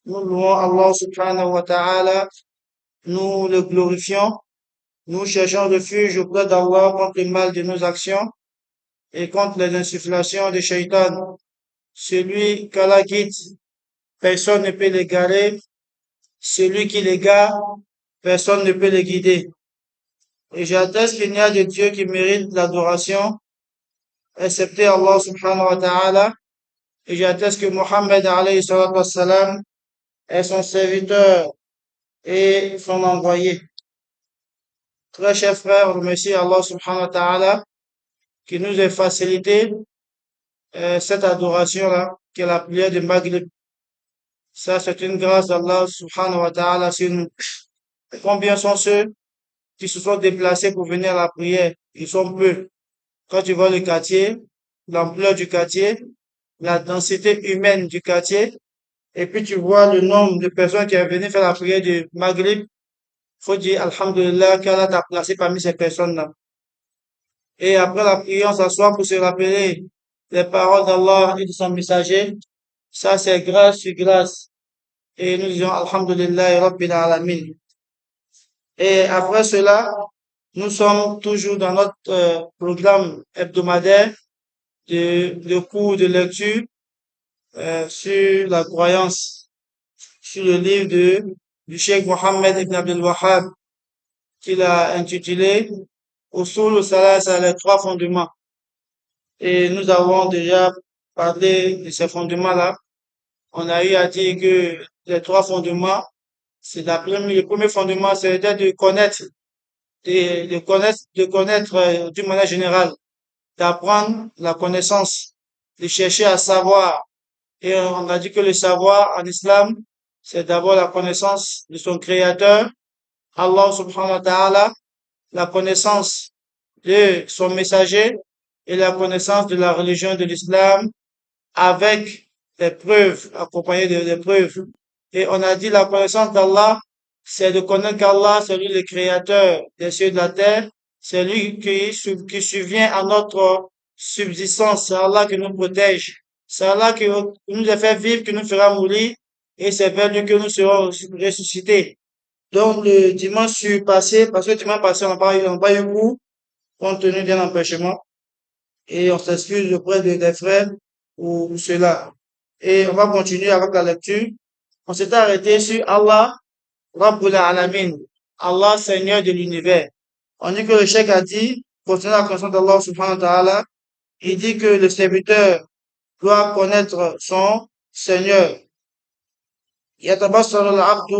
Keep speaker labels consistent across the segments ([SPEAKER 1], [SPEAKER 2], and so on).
[SPEAKER 1] Nous louons Allah subhanahu wa ta'ala, nous le glorifions, nous cherchons refuge auprès d'Allah contre le mal de nos actions et contre les insufflations de Shaitan. Celui qu'Allah guide, personne ne peut l'égarer. Celui qui l'égare, personne ne peut le guider. Et j'atteste qu'il n'y a de Dieu qui mérite l'adoration, excepté Allah subhanahu wa ta'ala. Et j'atteste que Mohammed alayhi salatu wassalam est son serviteur et son envoyé. Très chers frères, remercie Allah subhanahu wa ta'ala qui nous ait facilité cette adoration-là, qui est la prière de Maghrib. Ça, c'est une grâce d'Allah subhanahu wa ta'ala sur nous. Combien sont ceux qui se sont déplacés pour venir à la prière? Ils sont peu. Quand tu vois le quartier, l'ampleur du quartier, la densité humaine du quartier, et puis tu vois le nombre de personnes qui sont venues faire la prière de Maghrib, faut dire Alhamdulillah qu'Allah t'a placé parmi ces personnes-là. Et après la prière, on s'assoit pour se rappeler les paroles d'Allah et de son messager. Ça, c'est grâce sur grâce. Et nous disons Alhamdulillah Rabbil Alamin. Et après cela, nous sommes toujours dans notre programme hebdomadaire de cours de lecture sur la croyance, sur le livre du Cheikh Mohammed ibn Abdel Wahhab, qu'il a intitulé Usul Salasa, les trois fondements. Et nous avons déjà parlé de ces fondements-là. On a eu à dire que les trois fondements, c'est le premier fondement, c'est de connaître, de connaître d'une manière générale, d'apprendre la connaissance, de chercher à savoir. Et on a dit que le savoir en islam, c'est d'abord la connaissance de son créateur, Allah subhanahu wa ta'ala, la connaissance de son messager et la connaissance de la religion de l'islam avec des preuves, accompagnées des preuves. Et on a dit la connaissance d'Allah, c'est de connaître qu'Allah, c'est lui le créateur des cieux et de la terre, c'est lui qui subvient à notre subsistance, c'est Allah qui nous protège, c'est Allah qui nous a fait vivre, qui nous fera mourir, et c'est vers lui que nous serons ressuscités. Donc, le dimanche passé, parce que le dimanche passé, on n'a pas eu cours, compte tenu d'un empêchement, et on s'excuse auprès des frères pour cela. Et on va continuer avec la lecture. On s'est arrêté sur Allah, Rabbul Alamin, Allah, Seigneur de l'univers. On dit que le cheikh a dit, concernant la connaissance d'Allah subhanahu wa ta'ala, il dit que le serviteur doit connaître son Seigneur. يتبصر العبد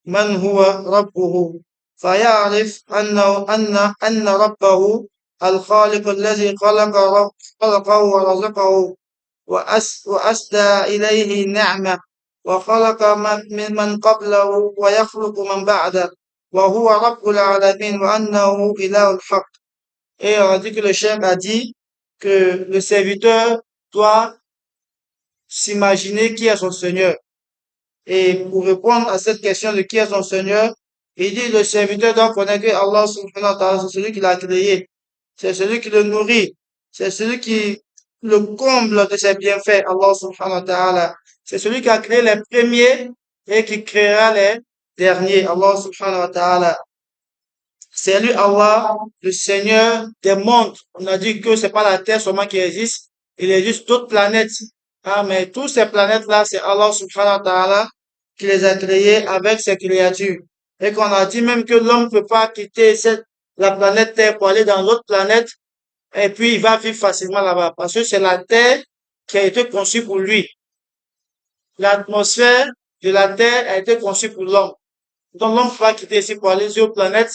[SPEAKER 1] من هو ربه فيعرف أن ربه الخالق الذي خلقه ورزقه وأسدى إليه نعمة وخلق من قبله ويخلق من بعده وهو رب العالمين وأنه إله الحق. Et on a dit que le cheikh a dit que le serviteur doit s'imaginer qui est son Seigneur. Et pour répondre à cette question de qui est son Seigneur, il dit le serviteur doit connaître que Allah subhanahu wa ta'ala, c'est celui qui l'a créé, c'est celui qui le nourrit, c'est celui qui le comble de ses bienfaits, Allah subhanahu wa ta'ala. C'est celui qui a créé les premiers et qui créera les derniers, Allah subhanahu wa ta'ala. C'est lui Allah, le Seigneur des mondes. On a dit que c'est pas la Terre seulement qui existe, il existe d'autres planètes. Ah, mais toutes ces planètes-là, c'est Allah subhanahu wa ta'ala qui les a créées avec ses créatures. Et qu'on a dit même que l'homme ne peut pas quitter la planète Terre pour aller dans l'autre planète, et puis il va vivre facilement là-bas. Parce que c'est la Terre qui a été conçue pour lui. L'atmosphère de la Terre a été conçue pour l'homme. Donc l'homme ne peut pas quitter ici pour aller sur d'autres planètes,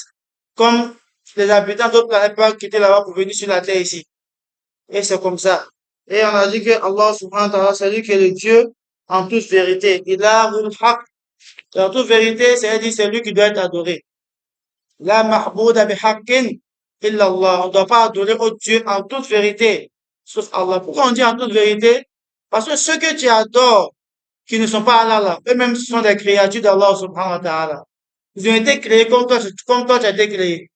[SPEAKER 1] comme les habitants d'autres planètes peuvent quitter là-bas pour venir sur la Terre ici. Et c'est comme ça. Et on a dit que Allah subhanahu wa ta'ala, c'est lui qui est le Dieu en toute vérité. Il a haq. En toute vérité, c'est-à-dire c'est lui qui doit être adoré. La mahbouda bihaqqin illa Allah. On ne doit pas adorer autre Dieu en toute vérité, sauf Allah. Pourquoi on dit en toute vérité? Parce que ceux que tu adores, qui ne sont pas Allah, là, eux-mêmes sont des créatures d'Allah subhanahu wa ta'ala. Ils ont été créés comme toi tu as été créé.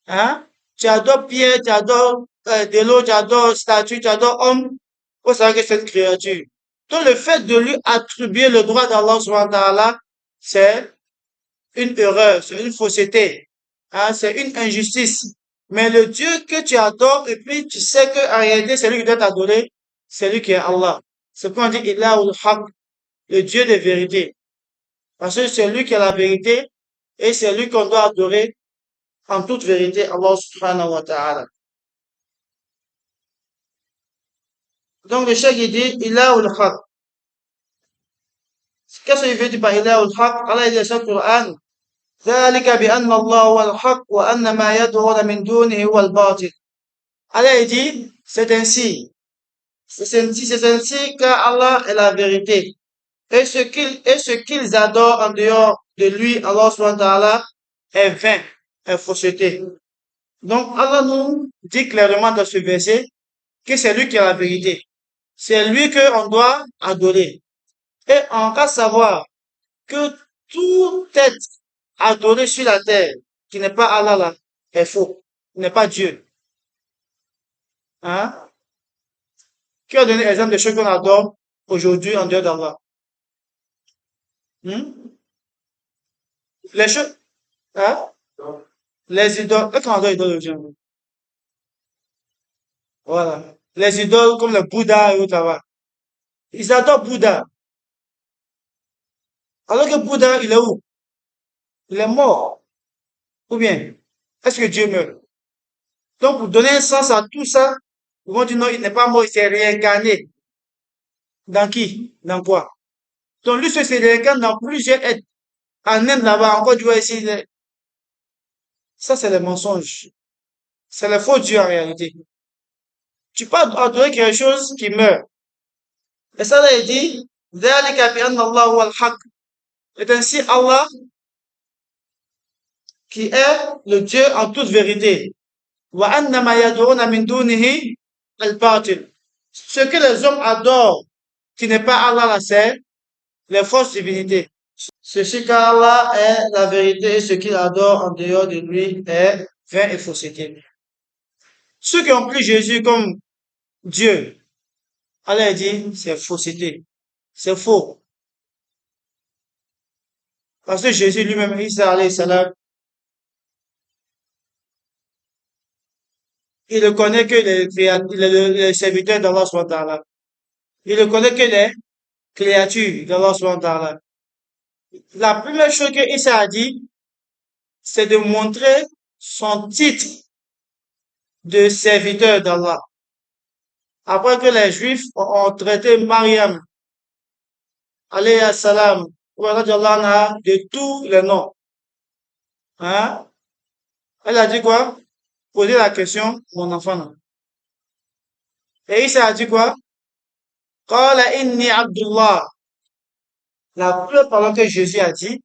[SPEAKER 1] Hein? Tu adores pierre, tu adores de l'eau, tu adores statue, tu adores homme. Faut savoir que cette créature. Donc le fait de lui attribuer le droit d'Allah subhanahu wa ta'ala, c'est une erreur, c'est une fausseté, hein, c'est une injustice. Mais le Dieu que tu adores, et puis tu sais qu'en réalité, c'est lui qui doit t'adorer, c'est lui qui est Allah. C'est pourquoi on dit Ilahul Haq, le Dieu de vérité. Parce que c'est lui qui a la vérité, et c'est lui qu'on doit adorer en toute vérité, Allah subhanahu wa ta'ala. Donc le cheikh il dit Ilahul Haq. Qu'est-ce qu'il veut dire par Ilahul Haq? Allah il dit dans le Coran, ذلك بأن الله هو الحق وأن ما يدعون من دونه هو الباطل. Allah il dit, c'est ainsi car Allah est la vérité. Et ce qu'ils adorent en dehors de lui, Allah subhanahu wa ta'ala, est vain, est fausseté. Donc Allah nous dit clairement dans ce verset que c'est lui qui a la vérité. C'est lui qu'on doit adorer. Et on va savoir que tout être adoré sur la terre, qui n'est pas Allah là, est faux, n'est pas Dieu. Hein? Qui a donné l'exemple de choses qu'on adore aujourd'hui en dehors d'Allah? Hmm? Les choses, hein? Les idoles, qu'est-ce qu'on adore les idoles aujourd'hui? Voilà. Les idoles comme le Bouddha et autres là-bas. Ils adorent Bouddha. Alors que Bouddha, il est où? Il est mort. Ou bien, est-ce que Dieu meurt? Donc, pour donner un sens à tout ça, ils vont dire non, il n'est pas mort, il s'est réincarné. Dans qui? Dans quoi? Donc, lui, se réincarne dans plusieurs êtres. En Inde, là-bas, en Côte d'Ivoire, ici. Ça, c'est le mensonge. C'est le faux Dieu en réalité. Tu peux adorer quelque chose qui meurt. Et ça, là, il dit, ذلك بأن الله هو الحق. C'est ainsi Allah qui est le Dieu en toute vérité. وأن ما يدعون من دونه الباطل. Ce que les hommes adorent, qui n'est pas Allah, là, c'est les fausses divinités. Ceci qu'Allah est la vérité et ce qu'il adore en dehors de lui est vain et fausseté. Ceux qui ont pris Jésus comme Dieu, Allah dit, c'est fausseté. C'est faux. Parce que Jésus lui-même, Isa alayhi salam, il ne connaît que les serviteurs d'Allah subhanahu wa ta'ala. Il ne connaît que les créatures d'Allah subhanahu wa ta'ala. La première chose que Isa a dit, c'est de montrer son titre de serviteur d'Allah. Après que les Juifs ont traité Mariam, alayhi salam, de tous les noms, hein, elle a dit quoi? Poser la question, mon enfant. Et Isa a dit quoi? Qala inni Abdullah. La première parole que Jésus a dit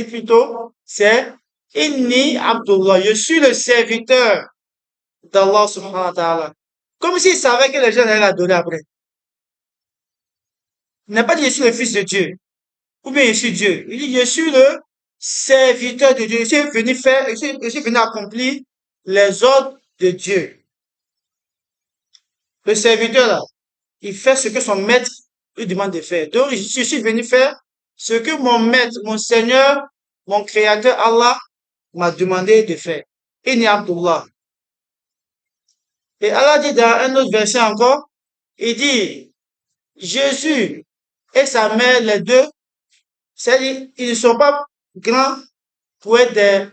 [SPEAKER 1] plutôt, c'est inni Abdullah. Je suis le serviteur d'Allah subhanahu wa ta'ala. Comme s'il savait que les gens allaient l'adorer après. Il n'a pas dit je suis le fils de Dieu. Ou bien je suis Dieu. Il dit je suis le serviteur de Dieu. Je suis venu accomplir les ordres de Dieu. Le serviteur là, il fait ce que son maître lui demande de faire. Donc, je suis venu faire ce que mon maître, mon Seigneur, mon Créateur Allah m'a demandé de faire. Inni Abdullah. Et Allah dit dans un autre verset encore, il dit, Jésus et sa mère, les deux, c'est-à-dire, ils ne sont pas grands pour être des,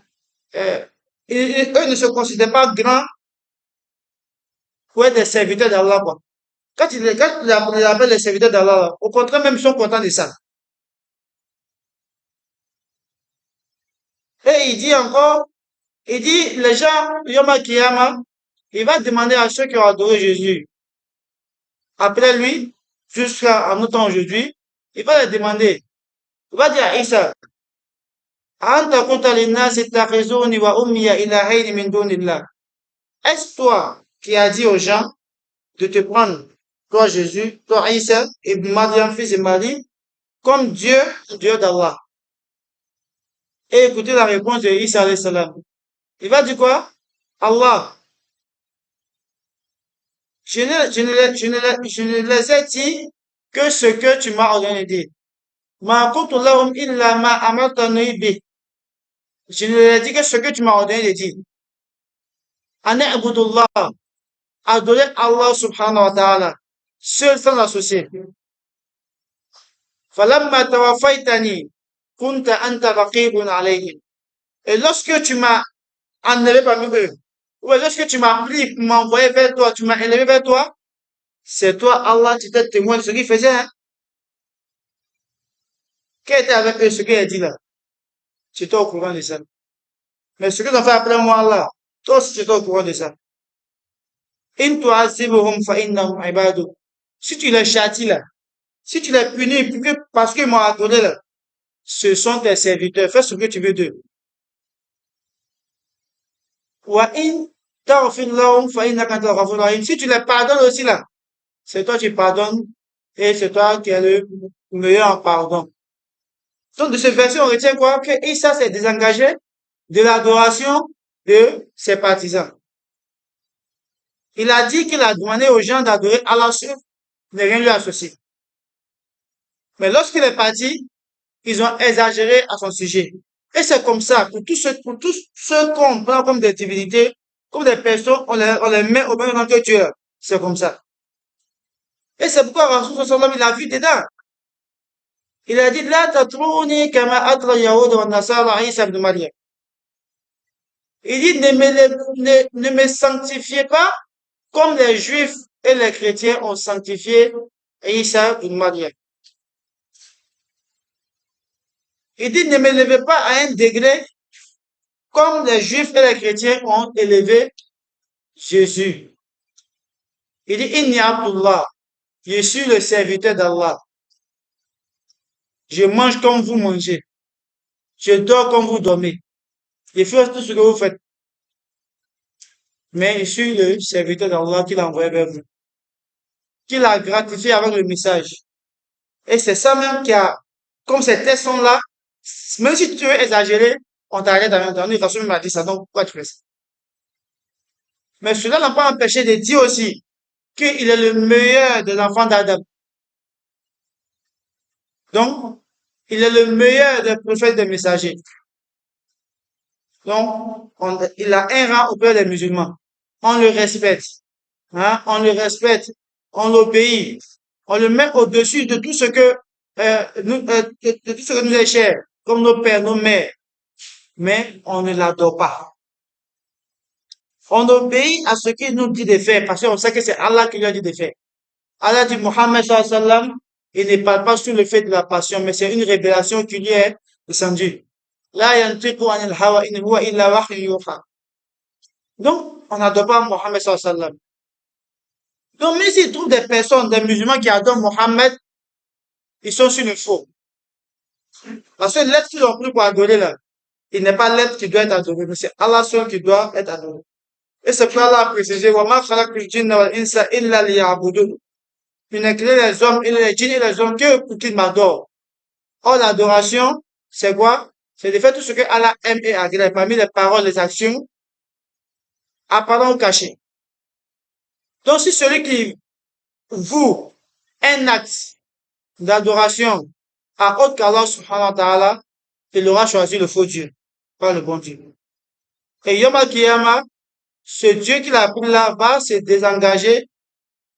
[SPEAKER 1] eux ne se considèrent pas grands pour être des serviteurs d'Allah, quoi. Quand il appelle les serviteurs d'Allah, au contraire, même, ils sont contents de ça. Et il dit encore, il dit, les gens, Yom Kiyama, il va demander à ceux qui ont adoré Jésus, après lui, jusqu'à notre temps aujourd'hui, il va leur demander, il va dire à Isa, Anta qulta linnasi ittakhizuni wa ummiya ilahayni min dunillah. Est-ce toi qui as dit aux gens de te prendre, toi Jésus, toi Isa, et Maryam, fils de Marie, comme Dieu, Dieu d'Allah? Et écoutez la réponse de Isa alayhi salam. Il va dire quoi? Allah, je ne les ai dit que ce que tu m'as ordonné de dire. Ma kuntu lahum illa ma amartani bi. Je ne leur ai dit que ce que tu m'as ordonné de dire. An abudullah, adorer Allah subhanahu wa ta'ala, seul sans l'associer. Falamma tawaffaytani, kunta anta raqibun alayhim. Et lorsque tu m'as enlevé parmi eux, ou lorsque tu m'as pris pour m'envoyer vers toi, tu m'as élevé vers toi, c'est toi, Allah, tu étais témoin de ce qu'il faisait, hein. Qui était avec eux, ce qu'il a dit là? Tu étais au courant de ça. Mais ce que tu as fait après moi, là, toi aussi, tu étais au courant de ça. In tu'azibuhum fa innahum ibaduk. Si tu les châties là, si tu les punis parce qu'ils m'ont adoré là, ce sont tes serviteurs. Fais ce que tu veux d'eux. Wa in taghfir lahum fa innaka antal ghafurur rahim. Si tu les pardonnes aussi là, c'est toi qui pardonnes et c'est toi qui es le meilleur en pardon. Donc, de ce verset, on retient quoi? Que Issa s'est désengagé de l'adoration de ses partisans. Il a dit qu'il a demandé aux gens d'adorer Allah seul, ne rien lui associer. Mais lorsqu'il est parti, ils ont exagéré à son sujet. Et c'est comme ça, pour tous ceux qu'on prend comme des divinités, comme des personnes, on les met au même rang que Dieu. C'est comme ça. Et c'est pourquoi Rasul sallallahu il a vu dedans. Il a dit, la tatrouni kama atra yahoud wa nasara Isa ibn Maryam. Il dit, ne me sanctifiez pas comme les juifs et les chrétiens ont sanctifié Isa ibn Maryam. Il dit, ne me levez pas à un degré comme les juifs et les chrétiens ont élevé Jésus. Il dit, Inni Abdullah, je suis le serviteur d'Allah. Je mange comme vous mangez. Je dors comme vous dormez. Je fais tout ce que vous faites. Mais je suis le serviteur d'Allah qu'il a envoyé vers vous. Qu'il a gratifié avec le message. Et c'est ça même qui a, comme ces tests sont là, même si tu veux exagérer, on t'arrête en même temps. De toute façon, il m'a dit ça, donc pourquoi tu fais ça? Mais cela n'a pas empêché de dire aussi qu'il est le meilleur des enfants d'Adam. Donc, il est le meilleur des prophètes des messagers. Donc, il a un rang auprès des musulmans. On le respecte. Hein, on le respecte. On l'obéit. On le met au-dessus de tout ce que, de tout ce que nous est cher, comme nos pères, nos mères. Mais on ne l'adore pas. On obéit à ce qu'il nous dit de faire, parce qu'on sait que c'est Allah qui lui a dit de faire. Allah dit Mohammed sallallahu alayhi wa sallam, il ne parle pas sur le fait de la passion, mais c'est une révélation qui lui est descendue. La yantiqu anil hawa in huwa illa wahyu yuha. Donc, on n'adore pas Mohammed sallallahu alayhi wa sallam. Donc, même s'il trouve des personnes, des musulmans qui adorent Mohammed, ils sont sur le faux. Parce que l'être qu'ils ont pris pour adorer là, il n'est pas l'être qui doit être adoré, mais c'est Allah seul qui doit être adoré. Et c'est pour Allah a précisé, وَمَا خَلَقْتُ الْجِنَّ وَالْإِنسَ إِلَّا لِيَعْبُدُونِ. Il n'a créé les hommes et les djinns et les hommes que pour qu'ils m'adorent. Or, l'adoration, c'est quoi? C'est de faire tout ce que Allah aime et agrée, parmi les paroles, les actions, apparentes ou cachées. Donc, si celui qui voue un acte d'adoration à autre qu'Allah subhanahu wa ta'ala, il aura choisi le faux Dieu, pas le bon Dieu. Et Yom al-Kiyama, ce Dieu qu'il a pris là va se désengager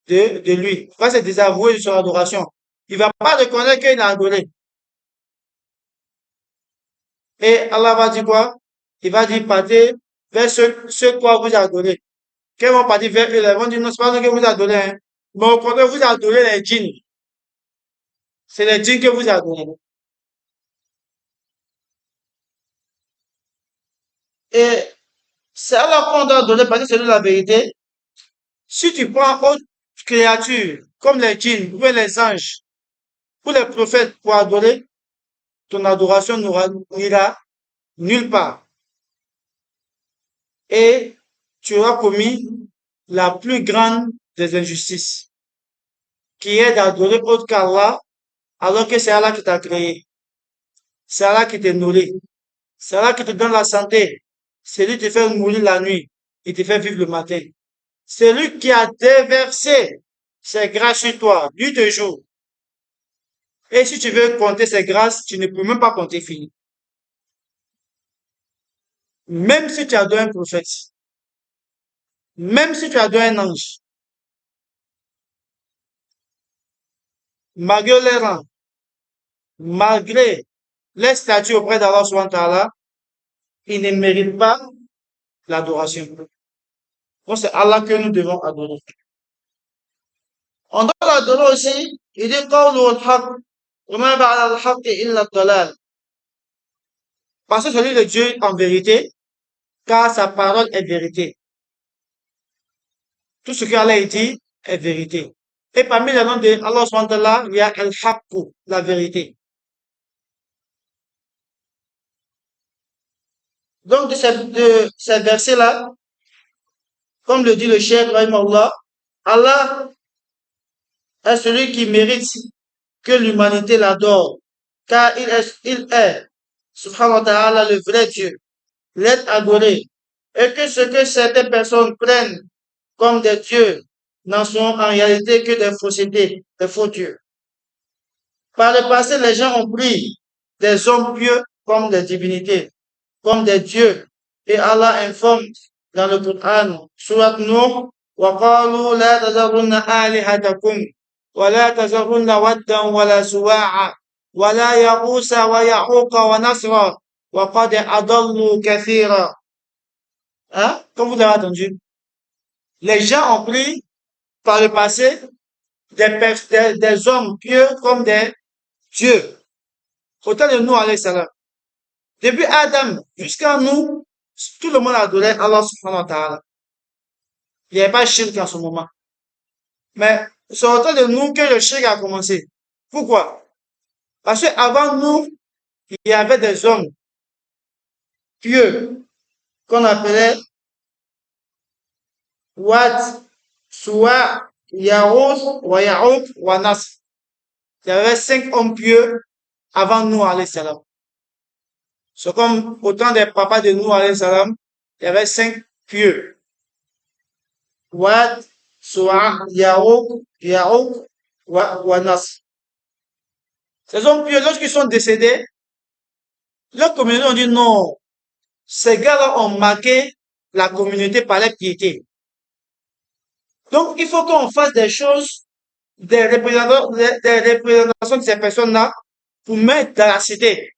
[SPEAKER 1] de lui, va se désavouer de son adoration. Il va pas reconnaître qu'il a adoré. Et Allah va dire quoi? Il va dire, partez vers ceux quoi vous adorez. Quand vont partir vers eux, ils vont dire, non, c'est pas nous que vous adorez, hein. Mais au contraire, vous adorez les djinns. C'est les djinns que vous adorez. Et c'est Allah qu'on doit adorer parce que c'est la vérité. Si tu prends autre créature, comme les djinns, ou bien les anges, ou les prophètes pour adorer, ton adoration n'ira nulle part. Et tu auras commis la plus grande des injustices, qui est d'adorer autre qu'Allah, alors que c'est Allah qui t'a créé. C'est Allah qui te nourrit. C'est Allah qui te donne la santé. C'est lui qui te fait mourir la nuit. Il te fait vivre le matin. C'est lui qui a déversé ses grâces sur toi, nuit et jour. Et si tu veux compter ses grâces, tu ne peux même pas compter fini. Même si tu adores un prophète, même si tu adores un ange, malgré les rangs, malgré les statuts auprès d'Allah subhanahu wa ta'ala, ils ne méritent pas l'adoration. Donc c'est Allah que nous devons adorer. On doit l'adorer aussi, il dit قوله الحق وما بعد الحق إلا الضلال. Parce que celui de Dieu en vérité, car sa parole est vérité. Tout ce qu'Allah dit est vérité. Et parmi les noms de Allah subhanahu wa ta'ala, il y a Al-Haqq, la vérité. Donc de ces versets-là, comme le dit le Cheikh Rahimahullah, Allah est celui qui mérite que l'humanité l'adore, car il est, subhanahu wa ta'ala, le vrai Dieu, l'être adoré, et que ce que certaines personnes prennent comme des dieux n'en sont en réalité que des faussetés, des faux dieux. Par le passé, les gens ont pris des hommes pieux comme des divinités, comme des dieux, et Allah informe dans le Coran, surat Nuh, وقالوا لا تذرن آلهتكم ولا تذرن ودا ولا سواعا ولا يغوث ويعوق ونسرا وقد أضلوا كثيرا. Hein? Comme vous l'avez entendu, les gens ont pris par le passé des hommes pieux comme des dieux. Autant de nous, alayhi salam. Depuis Adam jusqu'à nous, tout le monde adorait Allah subhanahu wa ta'ala. Il n'y avait pas de shirk en ce moment. Mais c'est autant de nous que le shirk a commencé. Pourquoi? Parce qu'avant nous, il y avait des hommes pieux qu'on appelait Wat, Suwa, Yarouz, Wayaouk, Wanas. Il y avait 5 hommes pieux avant nous, alayhi salam. C'est comme autant des papas de nous, alayhi salam, il y avait 5 pieux. Wat, Suwa, Yaouk, Wanas. Ces hommes pieux, lorsqu'ils sont décédés, leur communauté ont dit non, ces gars-là ont marqué la communauté par la piété. Donc, il faut qu'on fasse des choses, des représentations de ces personnes-là pour mettre dans la cité.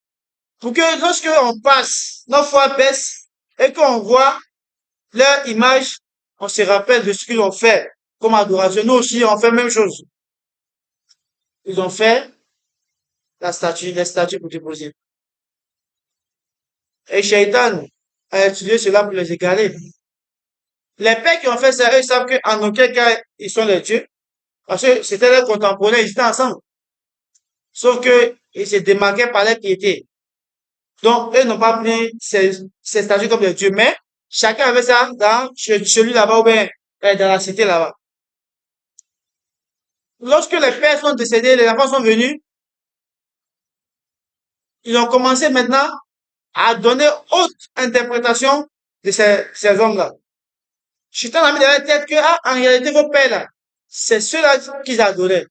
[SPEAKER 1] Pour que lorsque on passe, nos foi baisse et qu'on voit leur image, on se rappelle de ce qu'ils ont fait comme adoration. Nous aussi, on fait la même chose. Ils ont fait les statues pour déposer. Et Shaitan a utilisé cela pour les égarer. Les pères qui ont fait ça, eux, ils savent qu'en aucun cas, ils sont les dieux. Parce que c'était leurs contemporains, ils étaient ensemble. Sauf que, ils se démarquaient par leur piété. Donc, eux n'ont pas pris ces statues comme des dieux, mais chacun avait ça chez lui là-bas ou bien dans la cité là-bas. Lorsque les pères sont décédés, les enfants sont venus, ils ont commencé maintenant à donner autre interprétation de ces hommes-là. Chutan a mis dans la tête que, en réalité, vos pères là, c'est ceux-là qu'ils adoraient.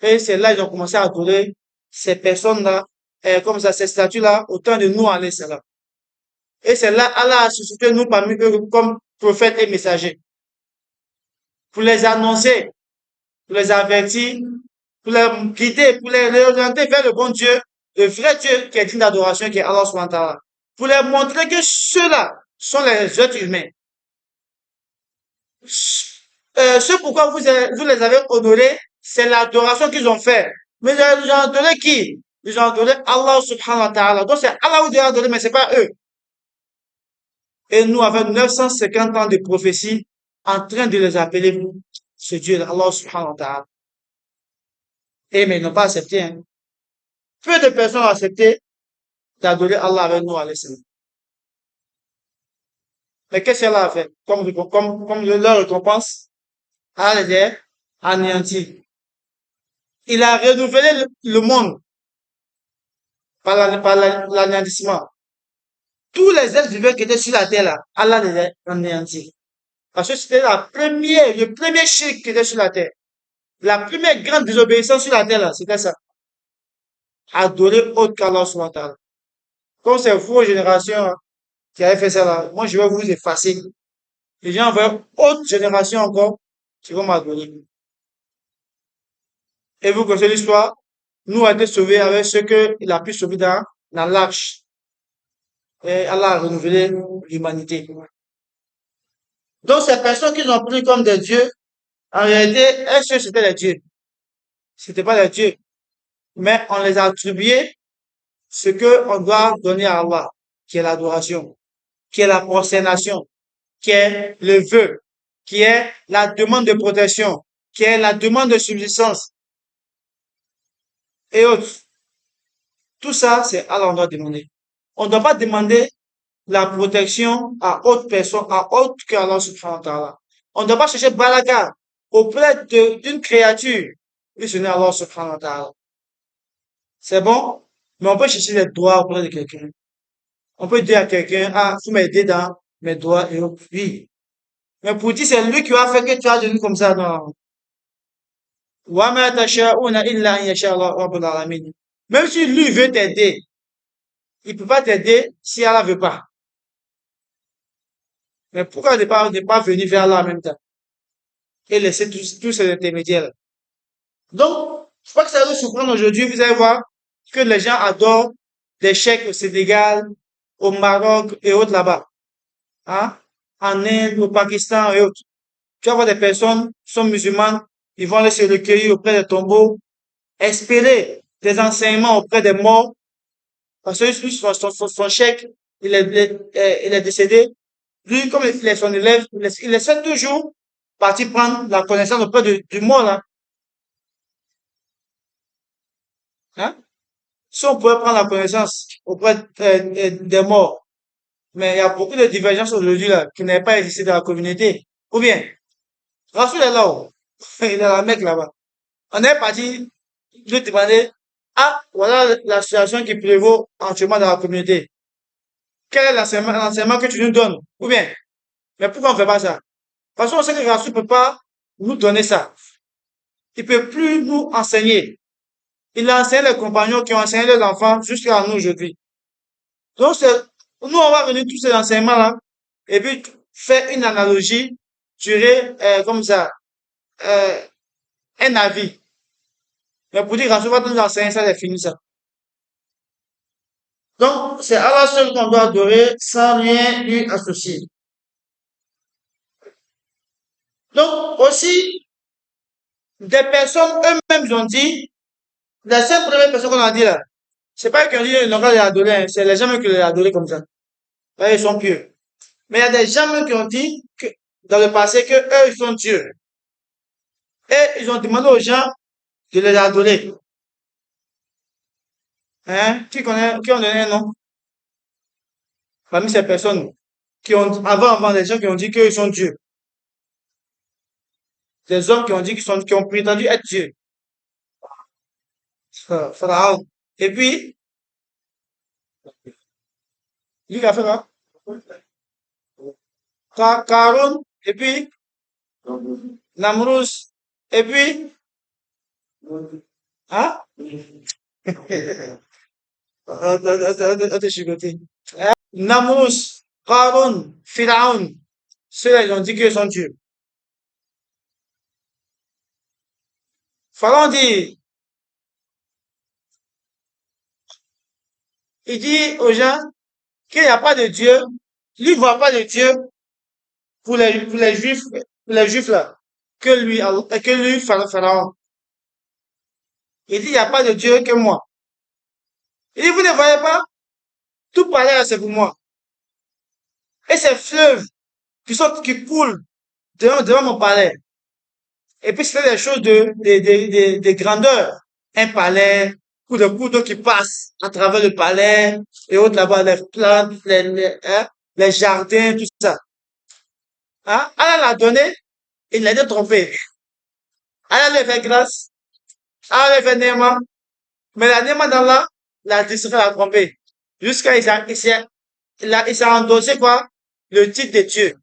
[SPEAKER 1] Et c'est là qu'ils ont commencé à adorer ces personnes-là, comme ça, ces statues-là, au temps de nous, alayhi salam. Et c'est là, Allah a suscité nous parmi eux comme prophètes et messagers. Pour les annoncer, pour les avertir, pour les guider, pour les réorienter vers le bon Dieu, le vrai Dieu qui est digne d'adoration, qui est Allah subhanahu wa ta'ala. Pour leur montrer que ceux-là sont les êtres humains. Ce pourquoi vous les avez honorés, c'est l'adoration qu'ils ont fait. Mais ils ont adoré qui? Ils ont adoré Allah subhanahu wa ta'ala. Donc c'est Allah qui doit adorer, mais c'est pas eux. Et nous avons 950 ans de prophétie en train de les appeler ce Dieu, Allah subhanahu wa ta'ala. Et mais ils n'ont pas accepté. Hein. Peu de personnes ont accepté d'adorer Allah avec nous, alayhi salam. Mais qu'est-ce qu'elle a fait? Comme leur récompense, Allah les a anéantis. Il a renouvelé le monde par l'anéantissement. Tous les êtres vivants qui étaient sur la terre là, Allah les a anéantis. Parce que c'était le premier shirk qui était sur la terre. La première grande désobéissance sur la terre, là, c'était ça. Adorer autre qu'Allah subhanahu wa ta'ala. Comme c'est vos générations hein, qui avaient fait ça là, moi je vais vous effacer. Les gens veulent autre génération encore qui vont m'adorer. Et vous connaissez l'histoire, nous a été sauvés avec ce qu'il a pu sauver dans l'arche. Et Allah a renouvelé l'humanité. Donc ces personnes qu'ils ont pris comme des dieux, en réalité, est-ce que c'était des dieux? C'était pas des dieux. Mais on les a attribués ce que on doit donner à Allah, qui est l'adoration, qui est la prosternation, qui est le vœu, qui est la demande de protection, qui est la demande de subsistance et autres. Tout ça, c'est Allah on doit demander. On ne doit pas demander la protection à autre personne, à autre que Allah subhanahu wa ta'ala. On ne doit pas chercher baraka auprès d'une créature, et ce n'est Allah subhanahu wa ta'ala. C'est bon, mais on peut chercher les droits auprès de quelqu'un. On peut dire à quelqu'un, ah, faut m'aider dans mes droits et autres. Oui. Mais pour dire, c'est lui qui a fait que tu as devenu comme ça, non. Wa ma tasha'una illa an yasha Allah rabbul alamin. Même si lui veut t'aider, il peut pas t'aider si Allah veut pas. Mais pourquoi ne pas venir vers Allah en même temps et laisser tous ces intermédiaires? Donc, je crois que ça va nous surprendre aujourd'hui. Vous allez voir que les gens adorent des chèques au Sénégal, au Maroc et autres là-bas. Hein? En Inde, au Pakistan et autres. Tu vas voir des personnes qui sont musulmanes, ils vont aller se recueillir auprès des tombeaux, espérer des enseignements auprès des morts, parce que lui, son chèque, il est décédé. Lui, comme il est son élève, il essaie toujours partir prendre la connaissance auprès du mort, là. Hein? Si on pouvait prendre la connaissance auprès des morts, mais il y a beaucoup de divergences aujourd'hui, là, qui n'avaient pas existé dans la communauté. Ou bien, Rasoul est là-haut. Il est à la Mecque, là-bas. On est parti lui demander, ah, voilà la situation qui prévaut actuellement dans la communauté. Quel est l'enseignement que tu nous donnes? Ou bien, mais pourquoi on ne fait pas ça? Parce qu'on sait que Rasoul ne peut pas nous donner ça. Il ne peut plus nous enseigner. Il a enseigné les compagnons qui ont enseigné les enfants jusqu'à nous aujourd'hui. Donc, nous, on va venir tous ces enseignements-là et puis faire une analogie, tirer comme ça, euh, un avis. Mais pour dire Rasoul va nous enseigner ça, c'est fini ça. Donc, c'est Allah seul qu'on doit adorer sans rien lui associer. Donc, aussi, des personnes eux-mêmes ont dit, la seule première personne qu'on a dit là, c'est pas qu'ils ont dit, non, les adorer, hein, c'est les gens qui les adorent comme ça. Là, ils sont pieux. Mais il y a des gens qui ont dit que, dans le passé, que eux, ils sont Dieu. Et ils ont demandé aux gens de les adorer. Hein? Qui ont donné un nom? Parmi ces personnes qui ont, avant, des gens qui ont dit qu'ils sont Dieu. Des hommes qui ont dit qui ont prétendu être Dieu. Pharaon. Et puis, lui qui a fait quoi? Karun, et puis, Namrus, et puis, hein? Attends, je suis côté. Namrus, Karun, Pharaon. Ceux-là, ils ont dit qu'ils sont Dieu. Pharaon dit, il dit aux gens qu'il n'y a pas de Dieu. Lui ne voit pas de Dieu pour les juifs là, que lui, Pharaon. Il dit, il n'y a pas de Dieu que moi. Il dit, vous ne voyez pas? Tout palais là, c'est pour moi. Et ces fleuves qui coulent devant mon palais. Et puis, c'est des choses de grandeur. Un palais, ou de cours d'eau qui passent à travers le palais, et autres là-bas, les plantes, hein, les jardins, tout ça. Hein? Allah l'a donné, il l'a trompé. Allah lui a fait grâce, Allah lui a fait néma, mais la néma d'Allah l'a distrait, l'a trompé. Jusqu'à il s'est endossé quoi? Le titre de Dieu.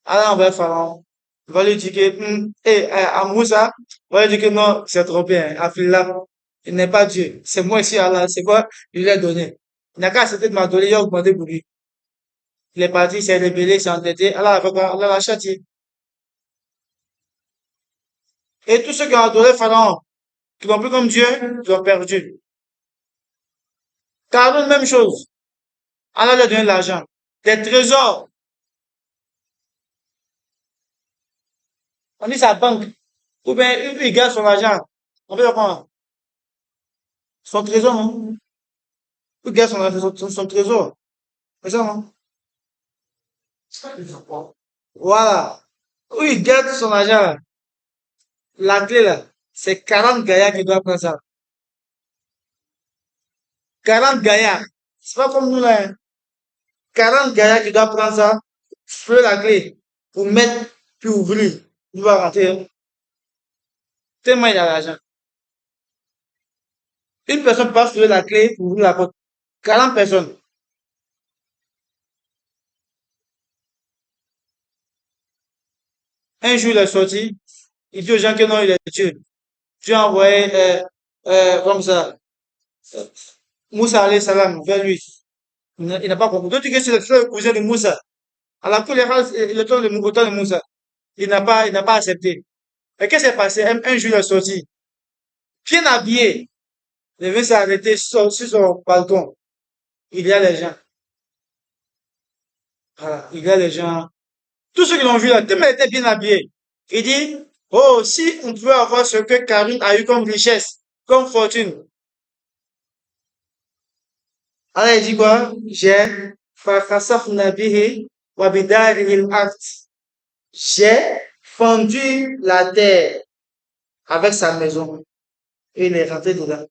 [SPEAKER 1] Allah envers Pharaon. Il va lui dire que, à Moussa, il va lui dire que non, c'est trompé, hein. Afillah, il n'est pas Dieu. C'est moi ici, Allah. C'est quoi? Il lui a donné. Il n'a qu'à accepter de m'a donné, il a augmenté pour lui. Il est parti, il s'est rébellé, il s'est entêté. Allah a fait quoi? Allah l'a châtié. Et tous ceux qui ont adoré Pharaon, qui l'ont pris comme Dieu, ils ont perdu. Car même chose. Allah lui a donné de l'argent. Des trésors. On dit sa banque. Ou bien, il garde son argent. On peut comment? Son trésor, non? Il garde son trésor. C'est ça, non? Voilà. Où il garde son argent, là. La clé, là. C'est 40 gaillards qui doivent prendre ça. 40 gaillards. C'est pas comme nous, là, hein. 40 gaillards qui doivent prendre ça, trouver la clé, pour mettre, puis ouvrir. Il va rentrer, hein. Tellement il a l'argent. Une personne peut pas trouver la clé pour ouvrir la porte. 40 personnes. Un jour, il est sorti. Il dit aux gens que non, il est Dieu. Dieu a envoyé, comme ça, euh, Moussa alayhi salam vers lui. Il n'a pas compris. Donc, tu dis que c'est le cousin de Moussa. Alors, tous les races, autant de Moussa. Il n'a pas accepté. Et qu'est-ce qui s'est passé? Un jour, il est sorti. Bien habillé. Il veut s'arrêter sur son balcon. Il y a les gens. Voilà. Il y a les gens. Tous ceux qui l'ont vu là, tellement il était bien habillé. Il dit, oh, si on pouvait avoir ce que Karine a eu comme richesse, comme fortune. Alors, il dit quoi? فَخَسَفْنَا بِهِ وَبِدَارِهِ الْأَرْضِ. J'ai fendu la terre avec sa maison. Et il est rentré dedans.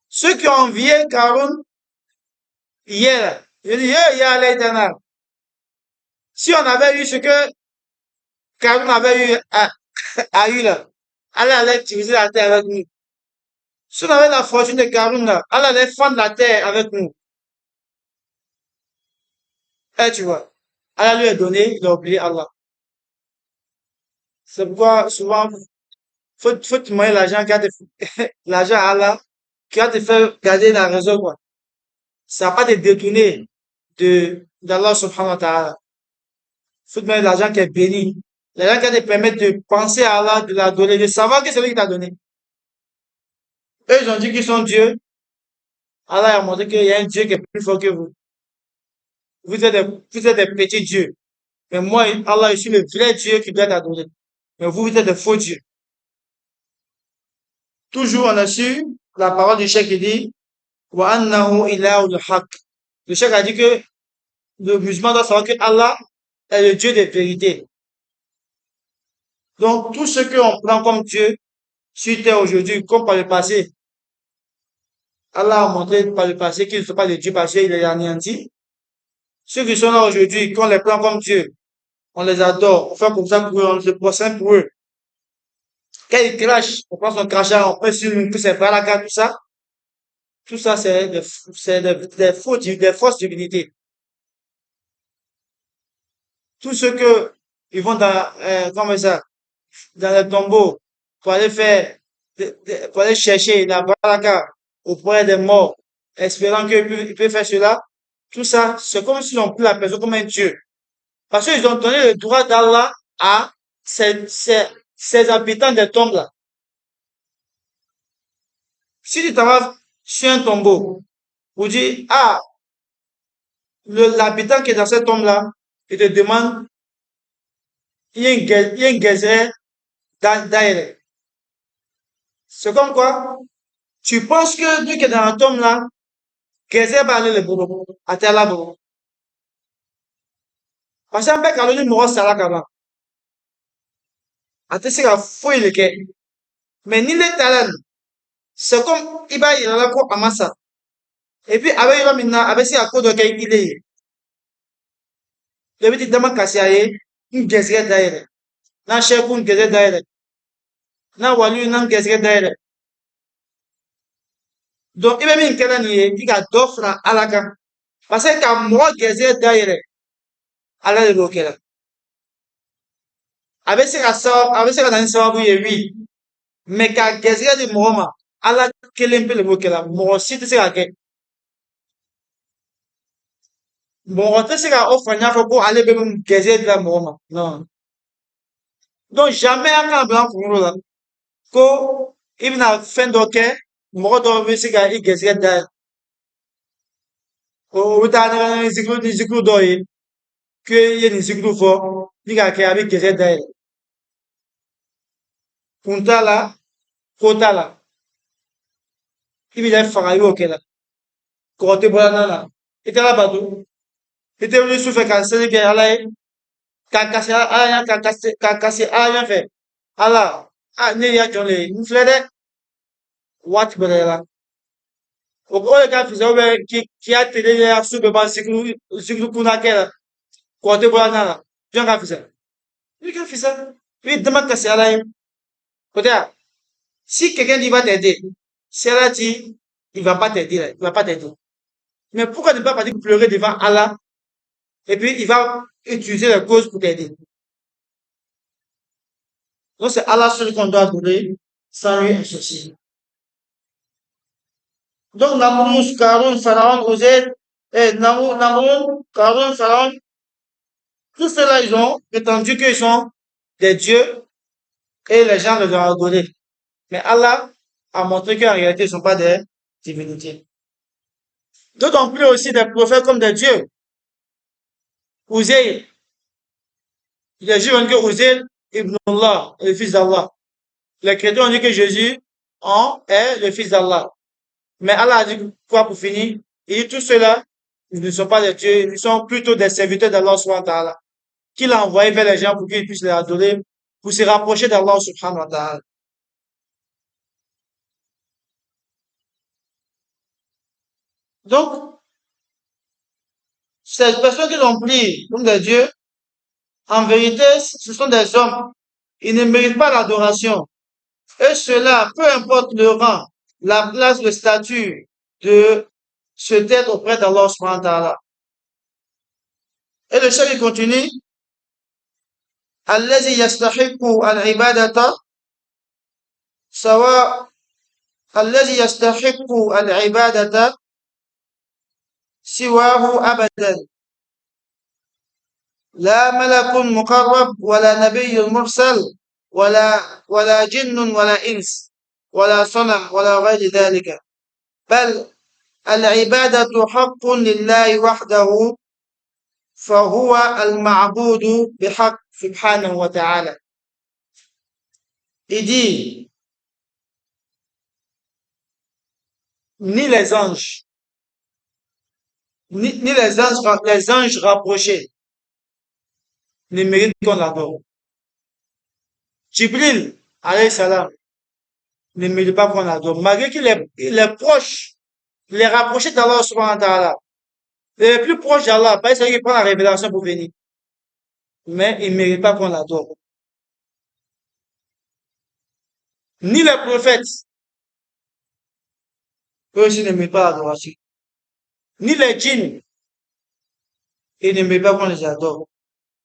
[SPEAKER 1] Ceux qui ont envié Karun hier, je dis, hier, l'éternel. Si on avait eu ce que Karun avait eu, a eu là, Allah allait utiliser la terre avec nous. Si on avait la fortune de Karun là, Allah allait fendre la terre avec nous. Et tu vois, Allah lui a donné, il a oublié Allah. C'est pourquoi souvent, faut te demander l'argent qui a te, l'argent à Allah, qui va te faire garder la raison, quoi. Ça va pas te détourner d'Allah subhanahu wa ta'ala. Faut te demander l'argent qui est béni. L'argent qui va te permettre de penser à Allah, de la donner, de savoir que c'est lui qui t'a donné. Eux, ils ont dit qu'ils sont Dieu. Allah a montré qu'il y a un Dieu qui est plus fort que vous. Vous êtes des petits dieux. Mais moi, Allah, je suis le vrai Dieu qui doit t'adorer. Mais vous, vous êtes des faux dieux. Toujours, on a su la parole du cheikh qui dit, Wa annahu ilahul haq. Le cheikh a dit que le musulman doit savoir que Allah est le Dieu des vérités. Donc, tout ce qu'on prend comme Dieu sur terre aujourd'hui, comme par le passé, Allah a montré par le passé qu'ils ne sont pas des dieux parce qu'il les anéantis. Ceux qui sont là aujourd'hui, qu'on les prend comme Dieu, on les adore, on fait comme ça pour eux, on se prosterne pour eux. Quand ils crachent, on prend son crachat, on peut sur lui, puis c'est baraka, tout ça. Tout ça, c'est des faux, des fausses divinités. Tous ceux que, ils vont dans, comment ça, dans les tombeaux, pour aller faire, pour aller chercher la baraka auprès des morts, espérant qu'il peut faire cela. Tout ça, c'est comme s'ils ont pris la personne comme un dieu. Parce qu'ils ont donné le droit d'Allah à ces habitants des tombes là. Si tu t'en vas sur un tombeau, vous dites, ah, l'habitant qui est dans cette tombe là, il te demande, il y a une gazelle d'ailleurs. C'est comme quoi, tu penses que lui qui est dans la tombe là, gazelle va aller le boulot, à terre là boulot. Parce que quand on est mort, ça là, quand à te c'est la fouille le quai. Mais ni les talents, c'est comme, il a la quoi à massa. Et puis, avec, il va maintenant, avec si à cause de quel il est. Le petit dama cassé aille, une gazelle d'ailleurs. Na chef une gazelle d'ailleurs. Na walu une gazelle d'ailleurs. Donc, il va même qu'il y a d'offre à la Parce que quand moi, Gézé d'ailleurs, Allah le bloqué là. Avec ce qu'on a dit, oui. Mais quand Gézé de Mohamed, Allah, quel est le bloqué là? Moi aussi, tu sais, bon, on te sera offert pour aller même Gézé de la Mohamed. Non. Donc, jamais un camp blanc pour nous là. Ko, il n'a fait d'aucun, moi, dans le sera, il Gézé d'ailleurs. Au dernier, ni zikru doye, que y a ni zikru fo, ni ka ke avec Gézé d'ailleurs. Punta là, kota là. Il vient faire ok là. Côté banana. Ite la batu. Ite venu souffrir quand c'est que ala kakase ala kakase ala fait. Ala ne ya jole inflede what belela. O le ka fize obe ki a tele ya sube ba sikru kuna kela. Côté banana. Bien ka fize. Il ka fize. Oui, demande que c'est ala. Côté si quelqu'un dit va t'aider, c'est là dit il va pas t'aider, il va pas t'aider. Mais pourquoi ne pas partir pleurer devant Allah et puis il va utiliser les causes pour t'aider. Donc c'est Allah seul qu'on doit adorer sans lui associer. Donc Namrous, Karun, Pharaon, Osée, Namrous, Karun, Pharaon, tous ceux-là, ils ont prétendu qu'ils sont des dieux et les gens les ont adorés. Mais Allah a montré qu'en réalité, ils ne sont pas des divinités. D'autant plus aussi des prophètes comme des dieux. Osée, les Juifs ont dit que Osée, Ibn Allah, le fils d'Allah. Les chrétiens ont dit que Jésus est le fils d'Allah. Mais Allah a dit quoi pour finir? Il dit tous ceux-là, ils ne sont pas des dieux, ils sont plutôt des serviteurs d'Allah subhanahu wa ta'ala, qu'il a envoyé vers les gens pour qu'ils puissent les adorer, pour se rapprocher d'Allah subhanahu wa ta'ala. Donc, ces personnes qui l'ont pris comme des dieux, en vérité, ce sont des hommes. Ils ne méritent pas l'adoration. Et cela, peu importe le rang, la place, le statut de ce être auprès d'Allah subhanahu wa ta'ala. Et le chef, il continue, الذي يستحق العبادة سواء الذي يستحق العبادة سواه أبدا لا ملك مقرب ولا نبي مرسل ولا جن ولا إنس ولا صنم ولا غير ذلك بل العبادة حق لله وحده فهو المعبود بحق سبحانه وتعالى. Il dit, ni les anges, ni les anges rapprochés ne méritent qu'on l'adore. Jibril, alayhi salam, ne mérite pas qu'on l'adore. Malgré qu'il est proche, il est rapproché d'Allah subhanahu wa ta'ala. Il est plus proche d'Allah, parce qu'il prend la révélation pour venir. Mais il ne mérite pas qu'on l'adore. Ni les prophètes, eux aussi ne méritent pas l'adoration. Ni les djinns, ils ne méritent pas qu'on les adore.